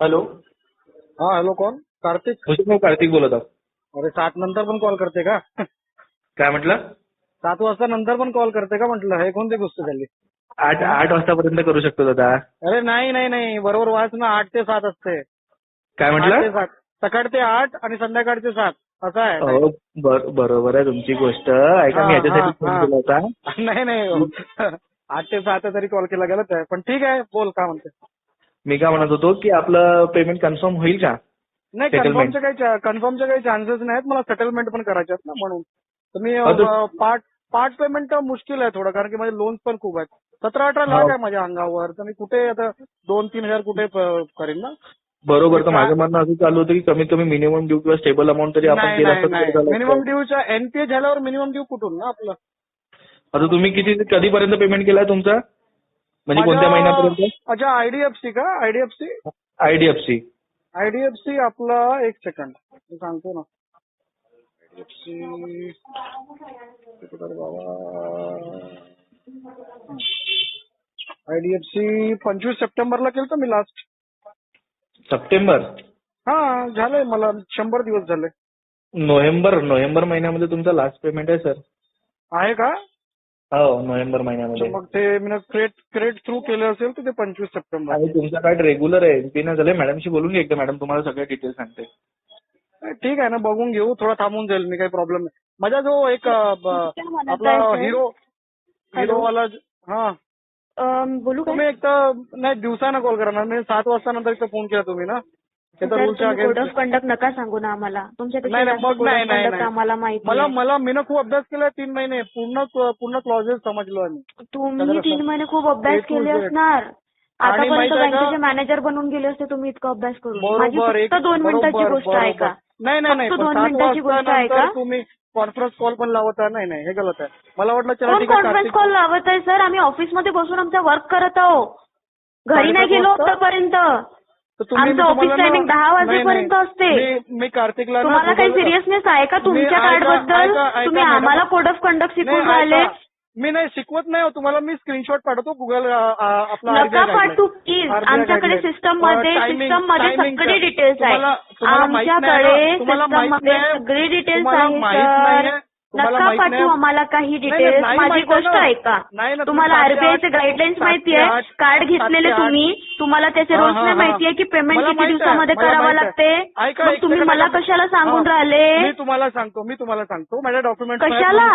Hello. हा hello, कोण? कार्तिक? मी कार्तिक बोलत आहो. अरे 7 नंतर पण कॉल करते का? काय म्हटलं? 7 वाजता नंतर पण कॉल करते का म्हटलं? हे कोणती गोष्ट झाली? 8 वाजतापर्यंत करू शकतो दादा. अरे नाही नाही नाही, बरोबर वाच ना. 8 ते 7 असते. काय 8 म्हटलं? ते 7, सकाळ ते 8 आणि संध्याकाळचे 7 असं आहे. हो बरोबर आहे तुमची गोष्ट. ऐका मी याच्यासाठी फोन केला होता. नाही नाही 8 ते 7 तरी कॉल केला गेला तर. पण ठीक आहे, बोल काय म्हणते. मी काय म्हणत होतो की आपलं पेमेंट कन्फर्म होईल का? नाही, सेटलमेंट. कन्फर्मचे काही चान्सेस नाहीत. मला सेटलमेंट पण करायचे आहेत ना, म्हणून तुम्ही हो, पार्ट पेमेंट तर मुश्किल आहे थोडं, कारण की माझे लोन्स पण खूप आहेत. 17-18 लाख आहे माझ्या अंगावर, तर मी कुठे आता 2-3 हजार कुठे करीन ना. बरोबर. तर माझं म्हणणं असं चालू होतं की कमीत कमी मिनिमम ड्यू किंवा स्टेबल अमाऊंट तरी आपण नाही केलं नाही असतं तर नाही, झालं मिनिमम असतं. ड्यूच्या एनपीए झाल्यावर मिनिमम ड्यू कुठून ना आपलं. आता तुम्ही कधीपर्यंत पेमेंट केलाय तुमचा? म्हणजे कोणत्या महिन्यापर्यंत? अच्छा, आयडीएफसी का? IDFC IDFC. आयडीएफसी आपला एक सेकंड मी सांगतो ना. आयडीएफसी बाबा, आयडीएफसी 25 सप्टेंबरला केलं मी लास्ट. सप्टेंबर. हा झालंय, मला 100 दिवस झाले. नोव्हेंबर महिन्यामध्ये तुमचा लास्ट पेमेंट आहे सर. आहे का? हो, नोव्हेंबर तर महिन्यामध्ये. मग ते मी क्रेडिट थ्रू केलं असेल तर ते 25 सप्टेंबर. आणि तुमचा कार्ड रेग्युलर आहे, एनपी नाही झालंय. मॅडमशी बोलून घ्या एकदा. मॅडम तुम्हाला सगळे डिटेल्स सांगते. ठीक आहे ना, बघून घेऊ. थोडा थांबून जाईल मी, काही प्रॉब्लेम नाही. माझा जो एक काय म्हणत आपला आहे, सर? हिरो वाला. हा, बोलू काय? तुम्ही एक तर नाही दिवसानं कॉल करा ना. मी 7 वाजता नंतर एक फोन केला तुम्ही ना. ते तर सर, रूलच्या तुम्ही कोड ऑफ अगेन्स्ट. कंडक्ट नका सांगू ना आम्हाला. तुमच्यापेक्षा नाही जास्त मग कोड ऑफ नाही नाही कंडक्ट नाही. आम्हाला माहिती आहे. मला मी खूप अभ्यास केला 3 महिने. पूर्ण क्लॉजेस समजलो आम्ही. तुम्ही 3 महिने खूप अभ्यास A to केले Z. असणार. आणि आतापर्यंत माहित आहे का? बँकेचे मॅनेजर बनून गेले असते तुम्ही इतका अभ्यास करून. माझी बरोबर. फक्त 2 मिनिटाची गोष्ट आहे का? नाही नाही नाही, फक्त पण 2 7 मिनिटाची वाजता गोष्ट आहे नंतर का? तुम्ही कॉन्फरन्स कॉल पण लावता. नाही नाही, हे गलत आहे. मला वाटलं चला कोण ठीक आहे. कॉन्फरन्स कॉल लावत आहे सर? आम्ही ऑफिसमध्ये बसून आमचा वर्क करत आहो. घरी नाही 7:30 गेलो वाजता? आतापर्यंत. तर तुम्ही आमचं ऑफिस तुम्हाला टायमिंग 10 वाजेपर्यंत असते. मी कार्तिकला ना तुम्हाला काही Google- सिरियसनेस आहे का मी- तुमच्या ऐका- कार्डबद्दल? ऐका- तुम्ही मॅडम. आम्हाला कोड ऑफ कंडक्ट शिकवून नाही, राहिले. ऐका. मी नाही शिकवत नाही हो तुम्हाला. मी स्क्रीनशॉट पाठवतो गुगल आपला नका पाठवू प्लीज. आमच्याकडे सिस्टम मध्ये सगळे डिटेल्स आहेत. आमच्याकडे सिस्टम मध्ये सगळे डिटेल्स आहेत सर. नका पाठवू आम्हाला काही डिटेल्स. माझी गोष्ट ऐका. तुम्हाला आरबीआयचे गाईडलाईन्स माहिती आहे? कार्ड घेतलेले तुम्ही, तुम्हाला त्याचे रूल्स नाही माहितीये की पेमेंट किती दिवसामध्ये करावं लागते? मग तुम्ही मला कशाला सांगून राहिले? मी तुम्हाला सांगतो माझ्या डॉक्युमेंट कशाला?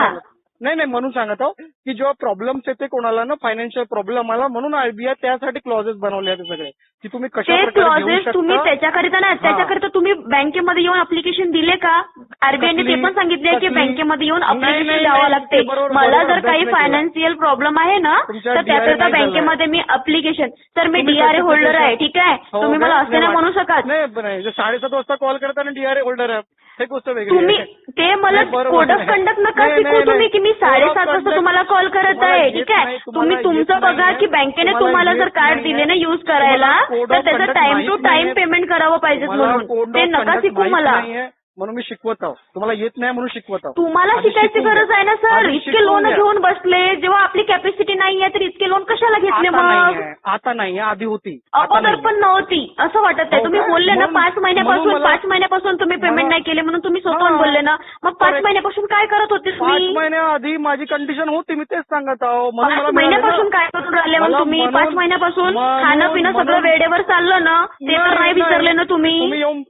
नाही म्हणून सांगत आहो की जेव्हा प्रॉब्लेम्स येते कोणाला ना, फायनान्शियल प्रॉब्लेम आला, म्हणून आरबीआय त्यासाठी क्लॉजेस बनवले आहेत सगळे की तुम्ही कशा ते प्रकारे घेऊ क्लॉजेस तुम्ही शकता. त्याच्याकरिता नाही, त्याच्याकरिता तुम्ही बँकेमध्ये येऊन अप्लिकेशन दिले का? आरबीआयने ते पण सांगितले की बँकेमध्ये येऊन अप्लिकेशन द्यावं लागते. मला जर काही फायनान्शियल प्रॉब्लेम आहे ना, तर त्याकरिता बँकेमध्ये मी अप्लिकेशन. तर मी डीआरए होल्डर आहे, ठीक आहे. तुम्ही मला असं नाही म्हणू शकत. नाही 7:30 वाजता कॉल करताना डीआरए होल्डर आहे, हे गोष्ट वेगळी तुम्ही आहे. ते मला कोड ऑफ कंडक्ट नका शिकू तुम्ही की मी 7:30 वाजता तुम्हाला कॉल करत आहे, ठीक आहे. तुम्ही तुमचं बघा की बँकेने तुम्हाला जर कार्ड दिले ना युज करायला, तर त्याचं टाइम टू टाइम पेमेंट करावं पाहिजे म्हणून. ते नका शिकू मला. म्हणून मी शिकवत आहो. तुम्हाला येत नाही म्हणून शिकवत आहो. तुम्हाला आधी शिकायची शिकून गरज घ्या. आहे ना सर. आधी इतके शिकून लोन घ्या. घेऊन बसले, जेव्हा आपली कॅपॅसिटी नाहीये तर इतके लोन कशाला घेतले मग? आता नाही, आधी होती. अगोदर पण नव्हती असं वाटत आहे. तुम्ही बोलले ना 5 महिन्यापासून तुम्ही पेमेंट नाही केले म्हणून तुम्ही स्वतःहून बोलले ना. मग 5 महिन्यापासून काय करत होते 5 तुम्ही? महिन्याआधी माझी कंडिशन होती, मी तेच सांगत आहो. 5 महिन्यापासून काय करून राहिले मग तुम्ही? 5 महिन्यापासून खाणं पिणं सगळं वेळेवर चाललं ना? ते तर नाही विसरले ना तुम्ही?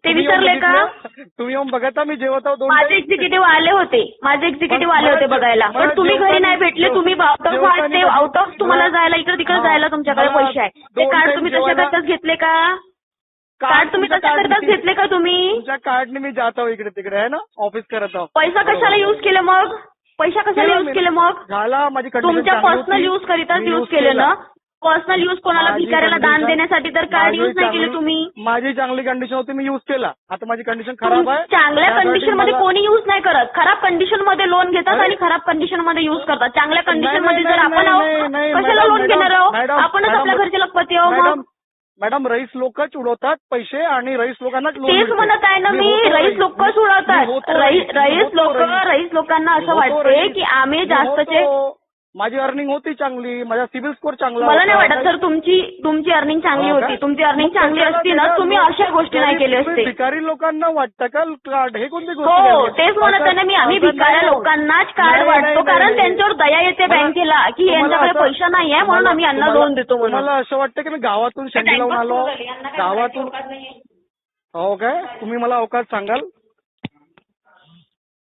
ते विसरले का? तुम्ही येऊन बघा, मी जेवत आहो. माझे एक्झिक्युटिव्ह आले होते बघायला. पण तुम्ही घरी नाही भेटले. तुम्ही आउट ऑफ तुम्हाला जायला इकडे तिकडे जायला तुमच्याकडे पैसे आहे. ते कार्ड तुम्ही तशाकरताच घेतले का? कार्ड तुम्ही तशाकरताच घेतले का तुम्ही? तुमच्या कार्डने मी जात आहो इकडे तिकडे, आहे ना, ऑफिस करत आहो. पैसा कशाला युज केले मग? पैसा कशाला युज केले मग? झाला माझी कंडिशन तुमच्या चांगली पर्सनल होती. युज करिताच मी युज केले ना? पर्सनल युज कोणाला माझी भिकाऱ्याला दान condition- देण्यासाठी तर कार्ड युज नाही केले तुम्ही? माझी चांगली कंडिशन होती, मी युज केला. आता माझी कंडिशन खराब आहे. चांगल्या त्यासाठी कंडिशन मध्ये मला- कोणी युज नाही करत. खराब कंडिशन मध्ये लोन घेतात आणि खराब कंडिशन मध्ये युज करतात. चांगल्या कंडिशन मध्ये जर आपण आहोत, कशाला लोन घेणार आहोत? आपणच आपल्या घरचे लखपती आहोत मग. मॅडम रईस लोकच उडवतात पैसे आणि रईस लोकांनाच लोन तेच मिळते. म्हणत आहे ना मी. होतो रईस लोकच उडवतात. मी होतो रईस लोकांना असं मी होतो वाटते रईस. की आम्ही जास्तचे माझी अर्निंग होती चांगली, माझा सिबिल स्कोर चांगला मला नाही होता. वाटत सर तुमची अर्निंग चांगली हो का? होती. तुमची अर्निंग मग चांगली कशाला असती ना दिलं? तुम्ही अशा गोष्टी नाही केल्या तुम्ही असते. भिकारी लोकांना वाटतं का कार्ड? हे कोणती गोष्ट हो झाली? तेच म्हणत आहे ना मी. आम्ही असं भिकाऱ्या नाही. लोकांनाच कार्ड नाही, वाटतो नाही, कारण नाही. त्यांच्यावर दया येते मला- बँकेला की तुम्हाला यांच्याकडे असं- पैसा नाहीये म्हणून आम्ही यांना तुम्हाला- लोन देतो म्हणून. तुम्हाला असं वाटतं की मी गावातून शेंडी लावून आलो, गावातून. हो काय? तुम्ही मला अवकाश सांगाल?